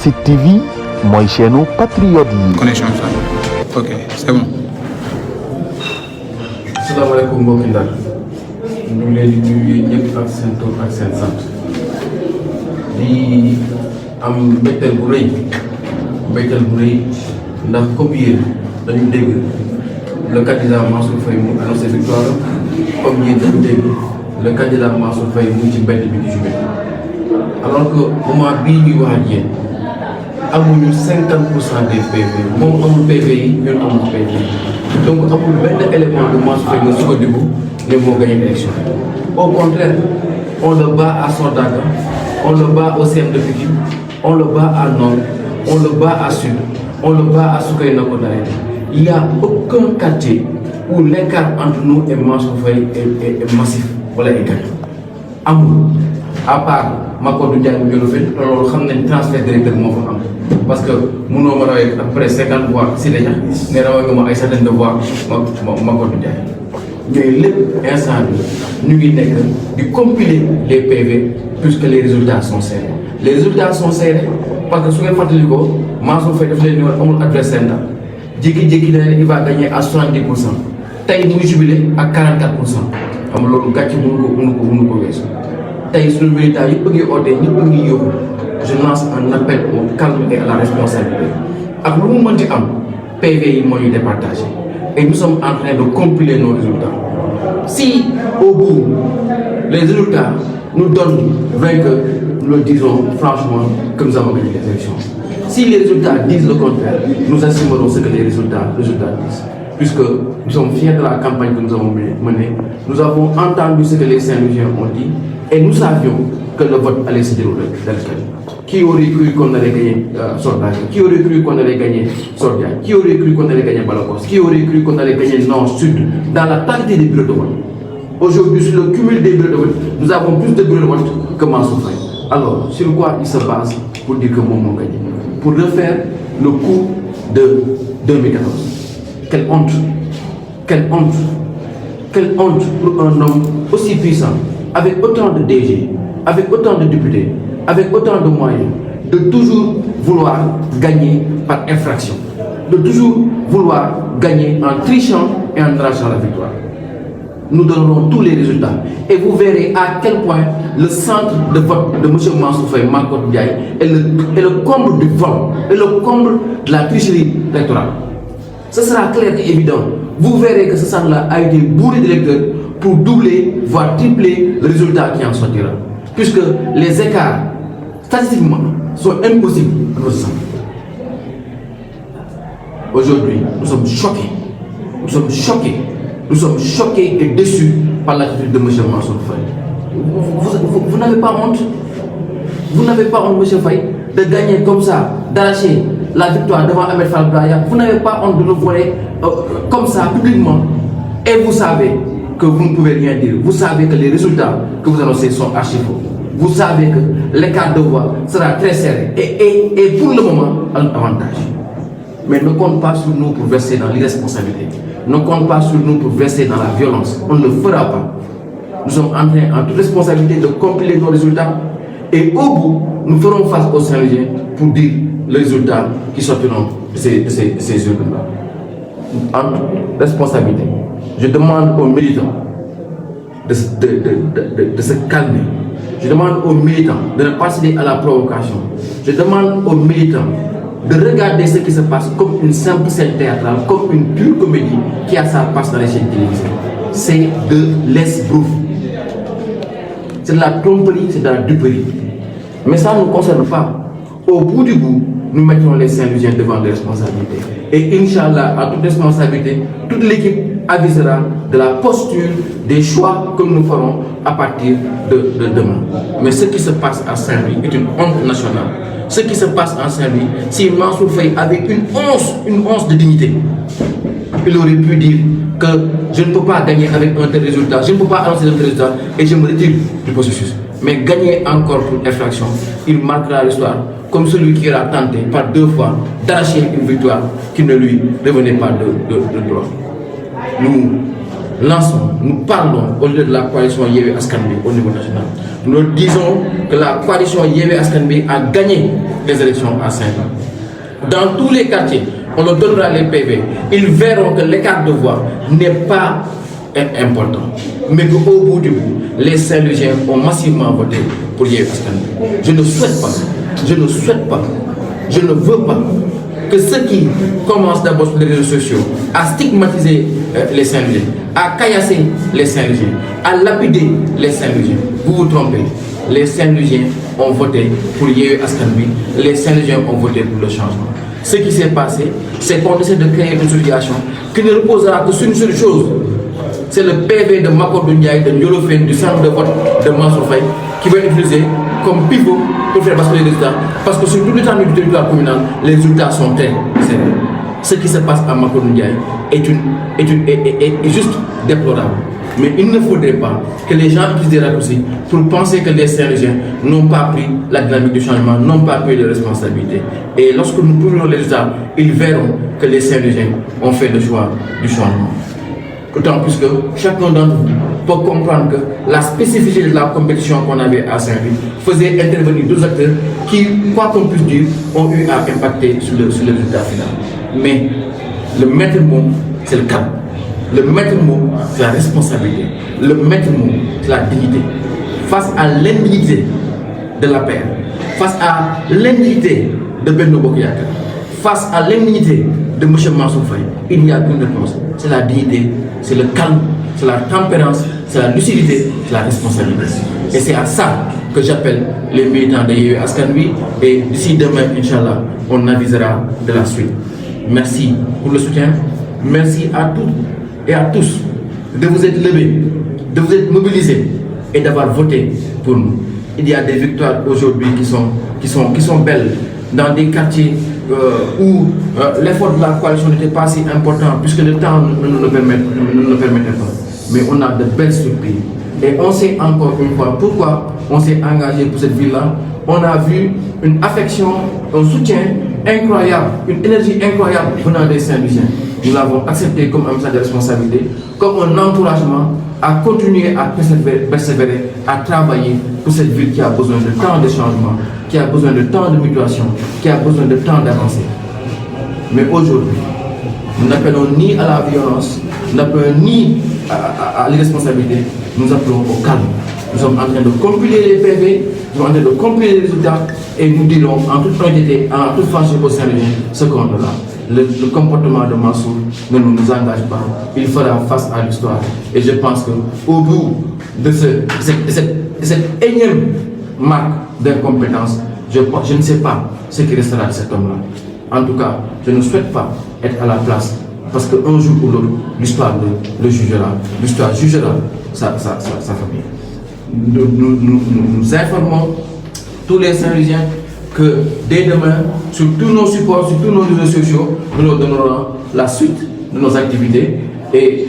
Classic TV mooy chaîne patriote yi. connexion bi sax ok c'est bon. asalaamaaleykum mbokki Ndar ñu ngi leen di nuyu ñëpp ak seen tur ak seen sant di am mbégteel bu rëy ndax comme yéen dañu dégg le candidat Mansour Faye mu annoncé victoire comme yéen dañu dégg le candidat Mansour Faye mu ci mbedd bi di jubilé alors que moment bii ñuy wax ak yéen amuñu 50% des PV moom amul PV yi ñun amul PV yi donc amul benn élément de Mansour Faye nga sukkandiku ne moo gagné élection au contraire on le bat à Sandaga, on le bat au CM de Pikine, on le bat à Nord, on le bat à Sud, on le bat à Soukayna Konarété. Il n'y a aucun quartier où l'écart entre nous et Mansour Faye est massif wala est gagnant amul à part Makodou Ndiaye bu jëlu fen te loolu xam nañ transfert directeur moo fa am parce que mënoo ma rawee après 50 voix si dañax ne rawee nga ma ay centaine de voix Makodou Ndiaye ñooyu lépp instant bi ñu ngi nekk di compiler les PV puisque les résultats sont serrés. Les résultats sont serrés parce que su ngeen fàttali ko Mansour Faye daf leen ni woon amul adversaire ndax jékki-jékki na leen il va gagner à 70%. tey muy jubilé ak 44%. xam loolu gàcce mënu ko weesu tey suñu militants yëpp a ngi ootee ñëpp a ngi yóbbu je lance un appel au calme et à la responsabilité ak lu mu mënti am PV yi moo ñu départagé et nous sommes en train de compiler nos résultats. Si au bout les résultats nous donnent vainqueur, nous le disons franchement que nous avons gagné les élections. Si les résultats disent le contraire, nous assumerons ce que les résultats disent. Puisque nous sommes fiers de la campagne que nous avons menée, nous avons entendu ce que les Saint-Louisiens ont dit et nous savions que le vote allait se dérouler tel quel. Qui aurait cru qu'on allait gagner Sandaga? Qui aurait cru qu'on allait gagner Sordia? Qui aurait cru qu'on allait gagner Balakos? Qui aurait cru qu'on allait gagner Nord, Sud, dans la totalité des bureaux de vote? Aujourd'hui, sur le cumul des bureaux de vote, nous avons plus de bureaux de vote que Mansour Faye. Alors, sur quoi il se base pour dire que Momo gagné? Pour refaire le coup de 2014. Quelle honte! Quelle honte! Quelle honte pour un homme aussi puissant, avec autant de DG, avec autant de députés, avec autant de moyens, de toujours vouloir gagner par infraction, de toujours vouloir gagner en trichant et en arrachant la victoire. Nous donnerons tous les résultats et vous verrez à quel point le centre de vote de M. Mansour Faye, Makodou Ndiaye, est le comble du vol et le comble de la tricherie électorale. Ce sera clair et évident. Vous verrez que ce centre-là a été bourré d'électeurs pour doubler, voire tripler le résultat qui en sortira. Puisque les écarts, statistiquement, sont impossibles à notre centre. Aujourd'hui, nous sommes choqués. Nous sommes choqués et déçus par l'attitude de M. Mansour Faye. Vous n'avez pas honte? Vous n'avez pas honte, M. Faye, de gagner comme ça, d'arracher la victoire devant Ahmed Fall Braya? Vous n'avez pas honte de le voir comme ça, publiquement? Et vous savez que vous ne pouvez rien dire. Vous savez que les résultats que vous annoncez sont archi faux. Vous savez que l'écart de voix sera très serré et pour le moment, un avantage. Mais ne compte pas sur nous pour verser dans l'irresponsabilité. Ne compte pas sur nous pour verser dans la violence. On ne le fera pas. Nous sommes en train, en toute responsabilité, de compiler nos résultats. Et au bout, nous ferons face aux Saint-Louisiens pour dire les résultats qui sortiront de ces urnes-là. En toute responsabilité, je demande aux militants de se calmer. Je demande aux militants de ne pas céder à la provocation. Je demande aux militants de regarder ce qui se passe comme une simple scène théâtrale, comme une pure comédie qui a sa place dans les chaînes télévisées. C'est de l'esbrouf. C'est de la tromperie, c'est de la duperie. Mais ça ne nous concerne pas. Au bout du bout, nous mettrons les Saint-Louisiens devant des responsabilités. Et Inch'Allah, à toute responsabilité, toute l'équipe avisera de la posture, des choix que nous ferons à partir de demain. Mais ce qui se passe à Saint-Louis est une honte nationale. Ce qui se passe en Saint-Louis, si Mansour Faye avait une once de dignité, il aurait pu dire que je ne peux pas gagner avec un tel résultat, je ne peux pas annoncer un tel résultat et je me retire du processus. Mais gagner encore pour infraction, il marquera l'histoire comme celui qui aura tenté par 2 fois d'arracher une victoire qui ne lui revenait pas de droit. Nous lançons, nous parlons au lieu de la coalition Yewwi Askan Wi au niveau national. Nous disons que la coalition Yewwi Askan Wi a gagné les élections à Saint-Louis. Dans tous les quartiers, on leur donnera les PV. Ils verront que l'écart de voix n'est pas important. Mais qu'au bout du bout, les Saint-Louisiens ont massivement voté pour Yewwi Askan Wi. Je ne souhaite pas, je ne veux pas que ceux qui commencent d'abord sur les réseaux sociaux à stigmatiser les Saint-Louisiens, à caillasser les Saint-Louisiens, à lapider les Saint-Louisiens, vous vous trompez. Les Saint-Louisiens ont voté pour Yewwi Askan Wi, les Saint-Louisiens ont voté pour le changement. Ce qui s'est passé, c'est qu'on essaie de créer une situation qui ne reposera que sur une seule chose. C'est le PV de Makodou Ndiaye, de Ndiolofène, du centre de vote de Mansour Faye, qui va être utilisé comme pivot pour faire basculer les résultats. Parce que sur tout le temps du territoire communal, les résultats sont très serrés. Ce qui se passe à Makodou Ndiaye est juste déplorable. Mais il ne faudrait pas que les gens utilisent des raccourcis pour penser que les Saint-Louisiens n'ont pas pris la dynamique du changement, n'ont pas pris les responsabilités. Et lorsque nous publierons les résultats, ils verront que les Saint-Louisiens ont fait le choix du changement. D'autant plus que chacun d'entre vous peut comprendre que la spécificité de la compétition qu'on avait à Saint-Louis faisait intervenir deux acteurs qui, quoi qu'on puisse dire, ont eu à impacter sur le résultat final. Mais le maître mot, c'est le cap. Le maître mot, c'est la responsabilité. Le maître mot, c'est la dignité. Face à l'indignité de la paix, face à l'indignité de Benno Bokk Yakaar, face à l'indignité de M. Mansour Faye, il n'y a qu'une réponse. C'est la dignité, c'est le calme, c'est la tempérance, c'est la lucidité, c'est la responsabilité. Et c'est à ça que j'appelle les militants de Yewwi Askan Wi. Et d'ici demain, Inch'Allah, on avisera de la suite. Merci pour le soutien. Merci à toutes et à tous de vous être levés, de vous être mobilisés et d'avoir voté pour nous. Il y a des victoires aujourd'hui qui sont belles dans des quartiers où l'effort de la coalition n'était pas si important puisque le temps ne nous le permettait pas. Mais on a de belles surprises. Et on sait encore une fois pourquoi on s'est engagé pour cette ville-là. On a vu une affection, un soutien incroyable, une énergie incroyable venant des Saint-Louisiens. Nous l'avons accepté comme un message de responsabilité, comme un encouragement à continuer à persévérer, à travailler pour cette ville qui a besoin de temps de changement, qui a besoin de temps de mutation, qui a besoin de temps d'avancer. Mais aujourd'hui, nous n'appelons ni à la violence, nous n'appelons ni à l'irresponsabilité, nous appelons au calme. Nous sommes en train de compiler les PV, nous sommes en train de compiler les résultats et nous dirons en toute honnêteté, en toute franchise au Saint-Louisien, ce qu'on a là. Le comportement de Mansour ne nous engage pas. Il fera face à l'histoire. Et je pense qu'au bout de cette énième marque d'incompétence, je ne sais pas ce qui restera de cet homme-là. En tout cas, je ne souhaite pas être à la place parce qu'un jour ou l'autre, l'histoire le jugera. L'histoire jugera sa famille. Nous informons tous les Saint-Louisiens que dès demain, sur tous nos supports, sur tous nos réseaux sociaux, nous leur donnerons la suite de nos activités et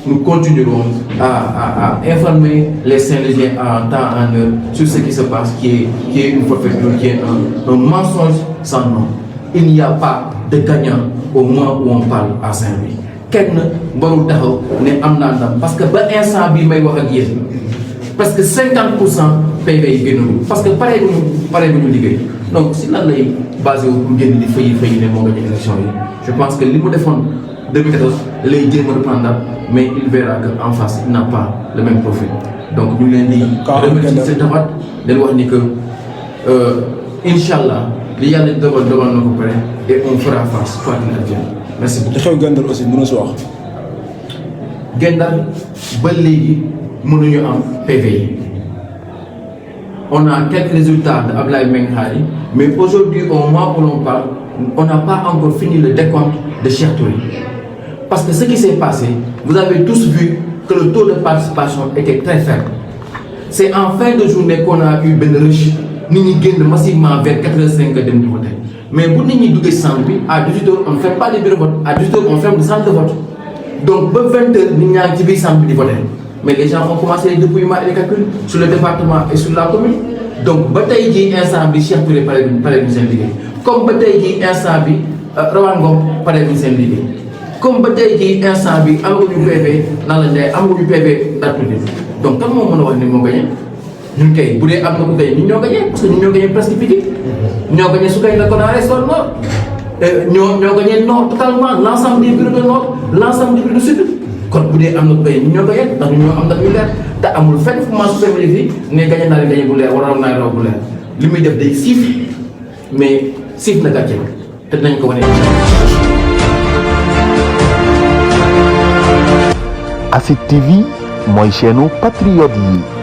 nous continuerons à informer les Saint-Louisiens en temps et en heure sur ce qui se passe, qui est une forfaiture, qui est un mensonge sans nom. Il n'y a pas de gagnant au moment où on parle à Saint-Louis. Kenn warul taxaw ne am naa ndam parce que ba instant bii may wax ak yéen parce que 50% PV yi génnul parce que pare bu ñu liggéey donc si lan lay basé wu pour génn di fay ne moo nga ci élection yi. Je pense que li mu defoon 2014 lay jéem a reprendre mais il verra que en face il n'a pas le même profil. Donc ñu ngi leen di remercier seen taxawaat leen wax ni que Inch'Allah li yàlla dogal na ko pare et on fera face quoi qu'il advienne. Merci beaucoup. li xew Gendar aussi mënoo si wax. Gendar ba léegi mënuñu am PV yi. On a quelques résultats de Ablaye Menghari, mais aujourd'hui au moment où l'on parle, on n'a pas encore fini le décompte de Cheikh Touré. Parce que ce qui s'est passé, vous avez tous vu que le taux de participation était très faible. C'est en fin de journée qu'on a eu Ben Rush, nous gagnons massivement vers 85 de vote. Mais pour nous douter à 18h, on ne fait pas de bureau de vote. À 18h, on ferme le centre de vote. Donc, à 20h, nous avons activé le de vote. Mais les gens ont commencé les dépouillements et les calculs sur le département et sur la commune. Donc, bataille qui est ensemble, Cheikh Touré par les musiciens. Comme bataille qui est ensemble, Rawangom par les musiciens. comme ba tey jii instant bi amaguñu PV naan la Ndiaye amaguñu PV ndax tuuti donc kan moo mën a wax ni moo gagné ñun kay bu dee am na ko gagné ñun ñoo gagné parce que ñun ñoo gagné presque Pikine ñoo gagné Soukayna Konaté Zone Nord ñoo gagné Nord totalement l' ensemble des bureaux de Nord l' ensemble des bureaux de Sud kon bu dee am na ko gagné ñun ñoo gagné ndax ñun ñoo am ndax ñu leer te amul fenn fu Mansour Faye ma fii ne gagné naa leen gagné bu leer wala naa raw bu leer li muy def day siif mais siif na gàcce te dinañ ko wane. ASID TV mooy chaîne patriote yi.